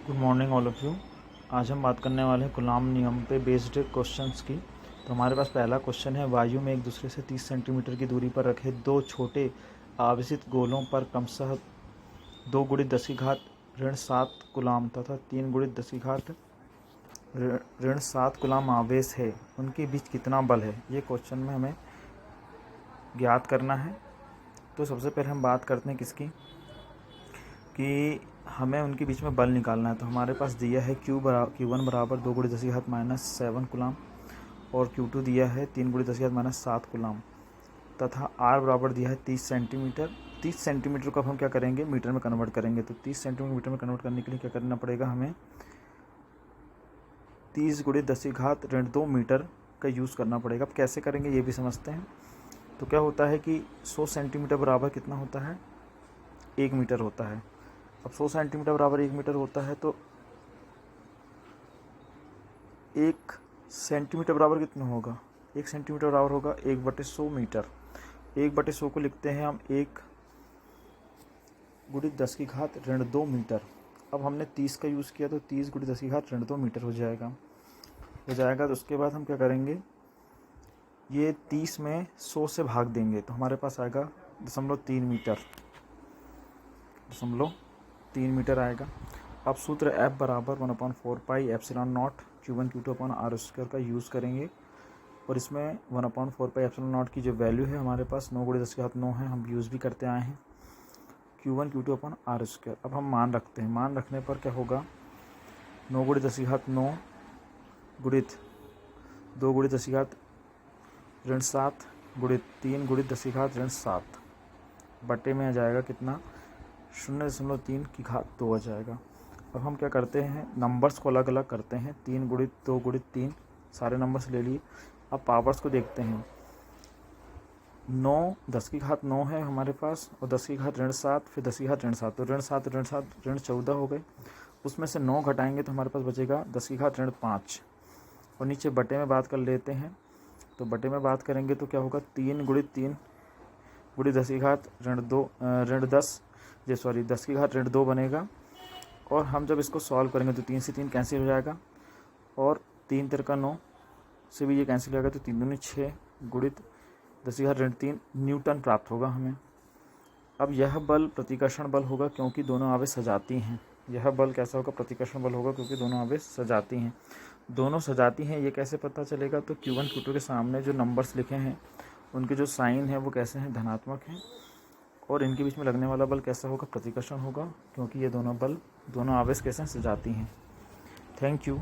Good morning all of you. आज हम बात करने वाले हैं कूलॉम नियम पे बेस्ड क्वेश्चंस की। तो हमारे पास पहला क्वेश्चन है, वायु में एक दूसरे से 30 सेंटीमीटर की दूरी पर रखे दो छोटे आवेशित गोलों पर क्रमशः 2 × 10⁻⁷ कूलॉम तथा 3 × 10⁻⁷ कूलॉम आवेश है, उनके बीच कितना बल है, ये क्वेश्चन में हमें ज्ञात करना है। तो सबसे पहले हम बात करते हैं किसकी, कि हमें उनके बीच में बल निकालना है। तो हमारे पास दिया है Q1 बराबर 2 × 10⁻⁷ कूलॉम और Q2 दिया है 3 × 10⁻⁷ कूलॉम तथा R बराबर दिया है 30 सेंटीमीटर। 30 सेंटीमीटर को अब हम क्या करेंगे, मीटर में कन्वर्ट करेंगे। तो 30 सेंटीमीटर मीटर में कन्वर्ट करने के लिए क्या करना पड़ेगा, हमें 30 × 10⁻² मीटर का यूज़ करना पड़ेगा। अब कैसे करेंगे ये भी समझते हैं। तो क्या होता है कि 100 सेंटीमीटर बराबर कितना होता है, 1 मीटर होता है। अब 100 सेंटीमीटर बराबर 1 मीटर होता है, तो 1 सेंटीमीटर बराबर कितना होगा, 1 सेंटीमीटर बराबर होगा 1/100 मीटर। 1/100 को लिखते हैं हम 1 × 10⁻² मीटर। अब हमने 30 का यूज़ किया तो 30 × 10⁻² मीटर हो जाएगा। तो उसके बाद हम क्या करेंगे, ये 30 में 100 से भाग देंगे तो हमारे पास आएगा 0.3 मीटर, 0.3 मीटर आएगा। अब सूत्र F बराबर 1/4πε0 Q1 Q2/r² का यूज़ करेंगे और इसमें 1/4πε0 की जो वैल्यू है हमारे पास 9 × 10⁹ है, हम यूज़ भी करते आए हैं, Q1 Q2/r²। अब हम मान रखते हैं, मान रखने पर क्या होगा, 9 × 10⁹ गुणित 2 × 10⁻⁷ गुणित 3 × 10⁻⁷ बटे में आ जाएगा कितना, 0.3 आ जाएगा। अब हम क्या करते हैं, नंबर्स को अलग अलग करते हैं, 3 × 2 × 3 सारे नंबर्स ले लिए। अब पावर्स को देखते हैं, 9 10⁻⁹ है हमारे पास और 10⁻⁷ फिर 10⁻⁷, तो ऋण 14 हो गए। उसमें से 9 घटाएंगे तो हमारे पास बचेगा 10⁻5 और नीचे बटे में बात कर लेते हैं। तो बटे में बात करेंगे तो क्या होगा, 3 × 3 × 10⁻²² बनेगा। और हम जब इसको सॉल्व करेंगे तो 3 से 3 कैंसिल हो जाएगा और 3 × 3 = 9 से भी ये कैंसिल हो जाएगा, तो 3 दूनी 6 गुणित 10⁻³ न्यूटन प्राप्त होगा हमें। अब यह बल प्रतिकर्षण बल होगा क्योंकि दोनों आवेश सजाती हैं। यह बल कैसा होगा, प्रतिकर्षण बल होगा क्योंकि दोनों आवेश सजाती हैं। दोनों सजाती हैं ये कैसे पता चलेगा, तो Q1 Q2 के सामने जो नंबर्स लिखे हैं उनके जो साइन है वो कैसे हैं, धनात्मक हैं। और इनके बीच में लगने वाला बल कैसा होगा, प्रतिकर्षण होगा क्योंकि ये दोनों आवेश कैसे हैं, सजाती हैं। Thank you.